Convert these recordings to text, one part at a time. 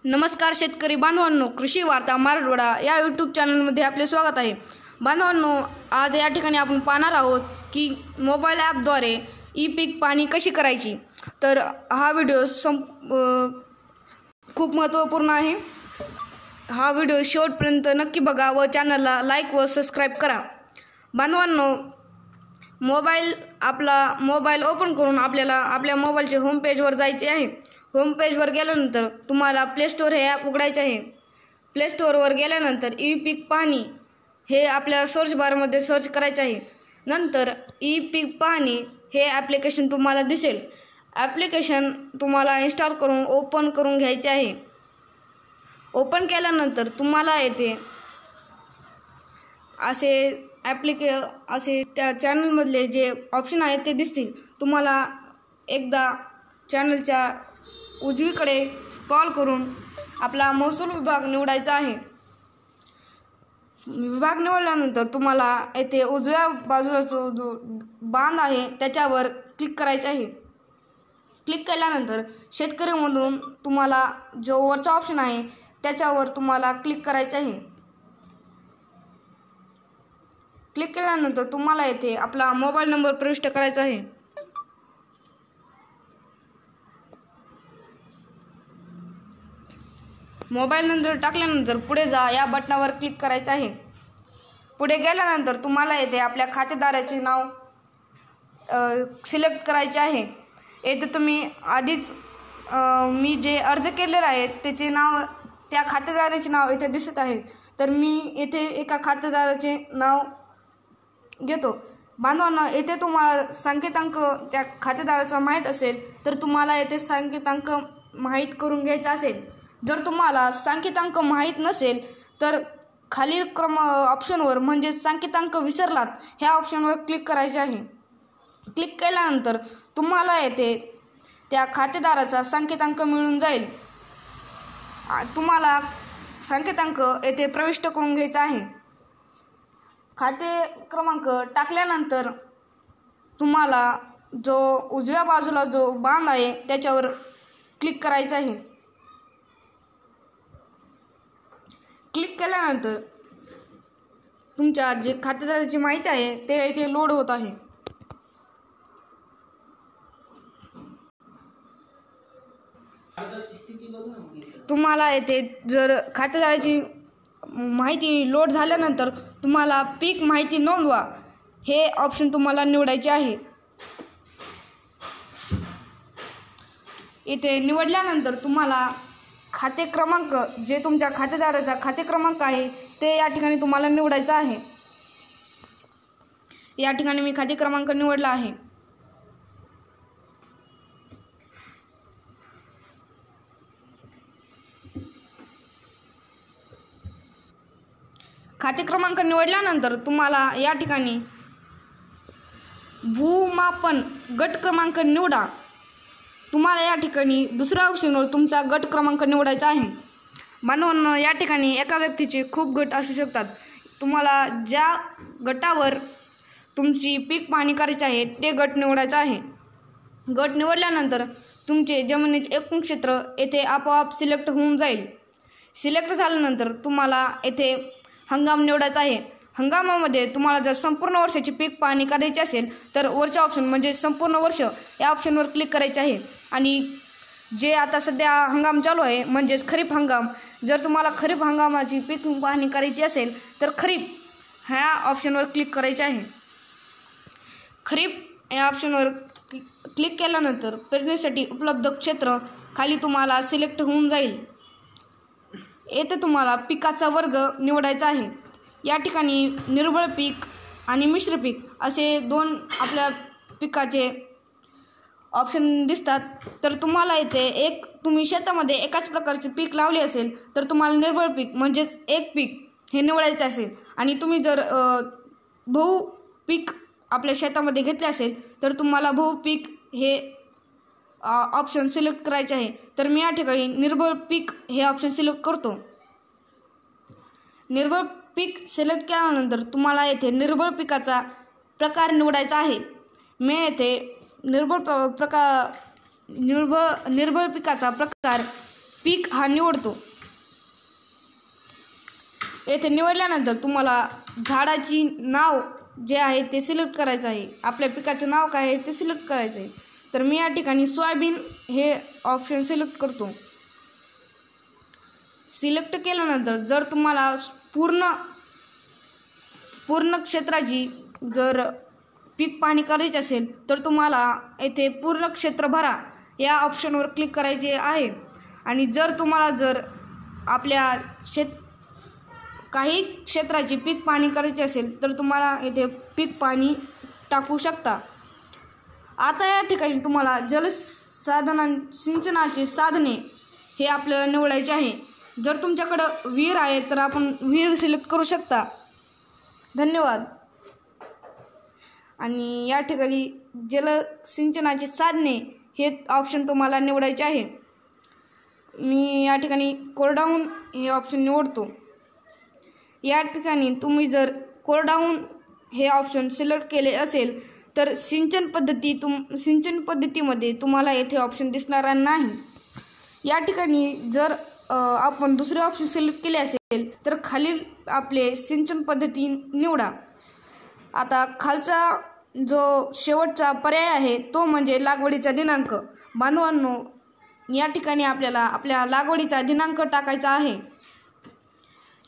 नमस्कार शेतकरी बांधवांनो, कृषी वार्ता मराठवाडा या यूट्यूब चॅनलमध्ये आपले स्वागत आहे. बांधवांनो, आज या ठिकाणी आपण पाहणार आहोत की मोबाईल ॲपद्वारे ई पीक पाहणी कशी करायची. तर हा व्हिडिओ खूप महत्त्वपूर्ण आहे. हा व्हिडिओ शेवटपर्यंत नक्की बघा व चॅनलला लाईक व सबस्क्राईब करा. बांधवांनो, आपला मोबाईल ओपन करून आपल्याला आपल्या मोबाईलचे होम पेजवर जायचे आहे. होम पेजवर गेल्यानंतर तुम्हाला प्ले स्टोअर हे ॲप उघडायचे आहे. प्ले स्टोअरवर गेल्यानंतर ई पीक पाहणी हे आपल्या सर्च बारमध्ये सर्च करायचे आहे. नंतर ई पीक पाहणी हे ॲप्लिकेशन तुम्हाला दिसेल. ॲप्लिकेशन तुम्हाला इन्स्टॉल करून ओपन करून घ्यायचे आहे. ओपन केल्यानंतर तुम्हाला येथे असे त्या चॅनलमधले जे ऑप्शन आहेत ते दिसतील. तुम्हाला एकदा चॅनलच्या उजवीकडे स्क्रॉल करून आपला महसूल विभाग निवडायचा आहे. विभाग निवडल्यानंतर तुम्हाला येथे उजव्या बाजूला जो बाण आहे त्याच्यावर क्लिक करायचे आहे. क्लिक केल्यानंतर शेतकरीमधून तुम्हाला जो वरचा ऑप्शन आहे त्याच्यावर तुम्हाला क्लिक करायचे आहे. क्लिक केल्यानंतर तुम्हाला येथे आपला मोबाईल नंबर प्रविष्ट करायचा आहे. मोबाईल नंबर टाकल्यानंतर पुढे जा या बटनावर क्लिक करायचे आहे. पुढे गेल्यानंतर तुम्हाला येथे आपल्या खातेदाराचे नाव सिलेक्ट करायचे आहे. येथे तुम्ही आधीच मी जे अर्ज केलेला आहे त्याचे नाव, त्या खातेदाराचे नाव इथे दिसत आहे. तर मी येथे एका खातेदाराचे नाव घेतो. बांधवांना, येथे तुम्हाला संकेतांक त्या खातेदाराचा माहीत असेल तर तुम्हाला येथे संकेतांक माहीत करून घ्यायचा असेल. जर तुम्हाला संकेतांक माहीत नसेल तर खालील ऑप्शनवर म्हणजे संकेतांक विसरलात ह्या ऑप्शनवर क्लिक करायचे आहे. क्लिक केल्यानंतर तुम्हाला येथे त्या खातेदाराचा संकेतांक मिळून जाईल. तुम्हाला संकेतांक येथे प्रविष्ट करून घ्यायचा आहे. खाते क्रमांक टाकल्यानंतर तुम्हाला जो उजव्या बाजूला जो बाण आहे त्याच्यावर क्लिक करायचं आहे. क्लिक केल्यानंतर तुमच्या जे खातेदाराची माहिती आहे ते इथे लोड होत आहे. तुम्हाला येथे जर खातेदाराची माहिती लोड झाल्यानंतर तुम्हाला पीक माहिती नोंदवा हे ऑप्शन तुम्हाला निवडायचे आहे. इथे निवडल्यानंतर तुम्हाला खाते क्रमांक, जे तुमच्या खातेदाराचा खाते क्रमांक आहे ते या ठिकाणी तुम्हाला निवडायचा आहे. या ठिकाणी मी खाते क्रमांक निवडला आहे. खाते क्रमांक निवडल्यानंतर तुम्हाला या ठिकाणी भूमापन गट क्रमांक निवडा. तुम्हाला या ठिकाणी दुसऱ्या ऑप्शनवर तुमचा गट क्रमांक निवडायचा आहे. बांधवांनो, या ठिकाणी एका व्यक्तीचे खूप गट असू शकतात. तुम्हाला ज्या गटावर तुमची पीक पाहणी करायची आहे ते गट निवडायचं आहे. गट निवडल्यानंतर तुमचे जमिनीचे एकूण क्षेत्र येथे आपोआप सिलेक्ट होऊन जाईल. सिलेक्ट झाल्यानंतर तुम्हाला येथे हंगाम निवडायचा आहे. हंगामामध्ये तुम्हाला जर संपूर्ण वर्षाची पीक पाहणी करायची असेल तर वरच्या ऑप्शन म्हणजे संपूर्ण वर्ष या ऑप्शनवर क्लिक करायचे आहे. आणि जे आता सध्या हंगाम चालू आहे म्हणजेच खरीप हंगाम, जर तुम्हाला खरीप हंगामाची पीक पाहणी करायची असेल तर खरीप ह्या ऑप्शनवर क्लिक करायचे आहे. खरीप या ऑप्शनवर क्लिक केल्यानंतर पेरणीसाठी उपलब्ध क्षेत्र खाली तुम्हाला सिलेक्ट होऊन जाईल. येथे तुम्हाला पिकाचा वर्ग निवडायचा आहे. या ठिकाणी निर्बळ पीक आणि मिश्र पीक असे दोन आपल्या पिकाचे ऑप्शन दिसतात. तर तुम्हाला येथे तुम्ही शेतामध्ये एकाच प्रकारचे पीक लावले असेल तर तुम्हाला निर्बळ पीक म्हणजेच एक पीक हे निवडायचे असेल. आणि तुम्ही जर बहु पीक आपल्या शेतामध्ये घेतले असेल तर तुम्हाला बहु पीक हे ऑप्शन सिलेक्ट करायचे आहे. तर मी या ठिकाणी निर्बळ पीक हे ऑप्शन सिलेक्ट करतो. निर्बळ पीक सिलेक्ट केल्यानंतर तुम्हाला येथे निर्बळ पिकाचा प्रकार निवडायचा आहे. मी येथे निर्बळ पिकाचा प्रकार पीक हा निवडतो. येथे निवडल्यानंतर तुम्हाला झाडाची नाव जे आहे ते सिलेक्ट करायचं आहे. आपल्या पिकाचं नाव काय आहे ते सिलेक्ट करायचं आहे. तर मी या ठिकाणी सोयाबीन हे ऑप्शन सिलेक्ट करतो. सिलेक्ट केल्यानंतर जर तुम्हाला पूर्ण क्षेत्राची जर पीक पाहणी करायची असेल तर तुम्हाला येथे पूर्ण क्षेत्र भरा या ऑप्शनवर क्लिक करायचे आहे. आणि जर तुम्हाला आपल्या काही क्षेत्राची पीक पाहणी करायची असेल तर तुम्हाला येथे पीक पाहणी टाकू शकता. आता या ठिकाणी तुम्हाला सिंचनाचे साधने हे आपल्याला निवडायचे आहे. जर तुमच्याकडं विहीर आहे तर आपण विहीर सिलेक्ट करू शकता. धन्यवाद. आणि या ठिकाणी जलसिंचनाची साधने हे ऑप्शन तुम्हाला निवडायचे आहे. मी या ठिकाणी कोरडाऊन हे ऑप्शन निवडतो. या ठिकाणी तुम्ही जर कोरडाऊन हे ऑप्शन सिलेक्ट केले असेल तर सिंचन पद्धतीमध्ये तुम्हाला येथे ऑप्शन दिसणार नाही. या ठिकाणी जर आपण दुसरे ऑप्शन सिलेक्ट केले असेल तर खालील आपले सिंचन पद्धती निवडा. आता खालचा जो शेवटचा पर्याय आहे तो म्हणजे लागवडीचा दिनांक. बांधवांनो, या ठिकाणी आपल्याला आपल्या लागवडीचा दिनांक टाकायचा आहे.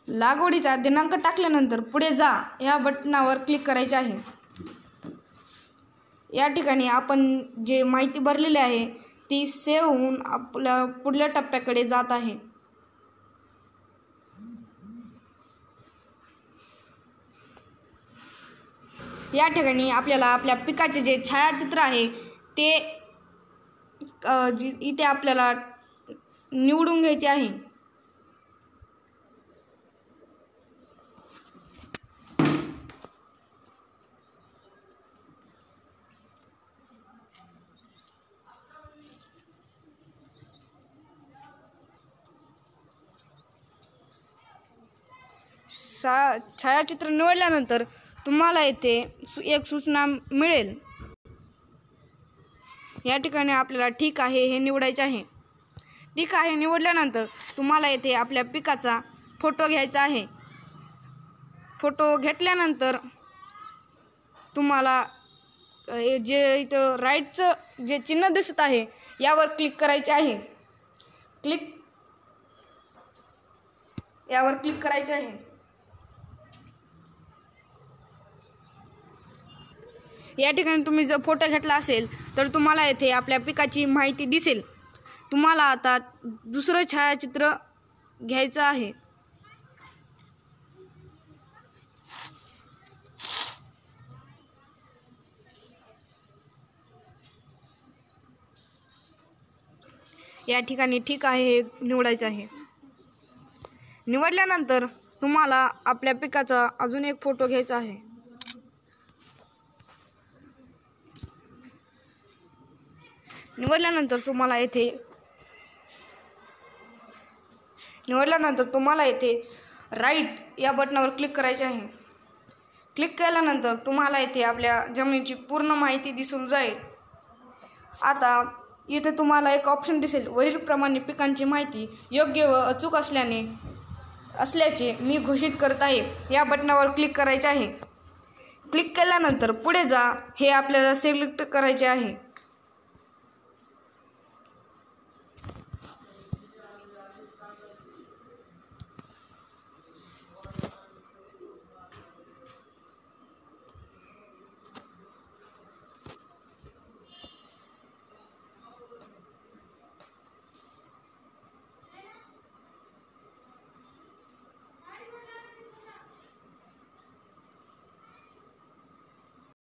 लागवडीचा दिनांक टाकल्यानंतर पुढे जा या बटनावर क्लिक करायचे आहे. या ठिकाणी आपण जे माहिती भरलेली आहे ती सेव्ह होऊन आपल्या पुढल्या टप्प्याकडे जात आहे. या ठिकाणी आपल्याला आपल्या पिकाचे जे छायाचित्र आहे ते इथे आपल्याला निवडून घ्यायचे आहे. छायाचित्र निवडल्यानंतर तुम्हाला येथे एक सूचना मिळेल. या ठिकाणी आपल्याला ठीक आहे हे निवडायचे आहे. ठीक आहे निवडल्यानंतर तुम्हाला येथे आपल्या पिकाचा फोटो घ्यायचा आहे. फोटो घेतल्यानंतर तुम्हाला जे इथं राईटचं जे चिन्ह दिसत आहे यावर क्लिक करायचे आहे. यावर क्लिक करायचे आहे. या ठिकाणी तुम्ही जर फोटो घेतला असेल तर तुम्हाला येथे आपल्या पिकाची माहिती दिसेल. तुम्हाला आता दुसरं छायाचित्र घ्यायचं आहे. या ठिकाणी ठीक आहे हे निवडायचं आहे. निवडल्यानंतर तुम्हाला आपल्या पिकाचा अजून एक फोटो घ्यायचा आहे. निवडल्यानंतर तुम्हाला येथे राईट या बटनावर क्लिक करायचे आहे. क्लिक केल्यानंतर तुम्हाला येथे आपल्या जमिनीची पूर्ण माहिती दिसून जाईल. आता इथे तुम्हाला एक ऑप्शन दिसेल, वरीलप्रमाणे पिकांची माहिती योग्य व अचूक असल्याचे मी घोषित करत आहे. या बटनावर क्लिक करायचे आहे. क्लिक केल्यानंतर पुढे जा हे आपल्याला सिलेक्ट करायचे आहे.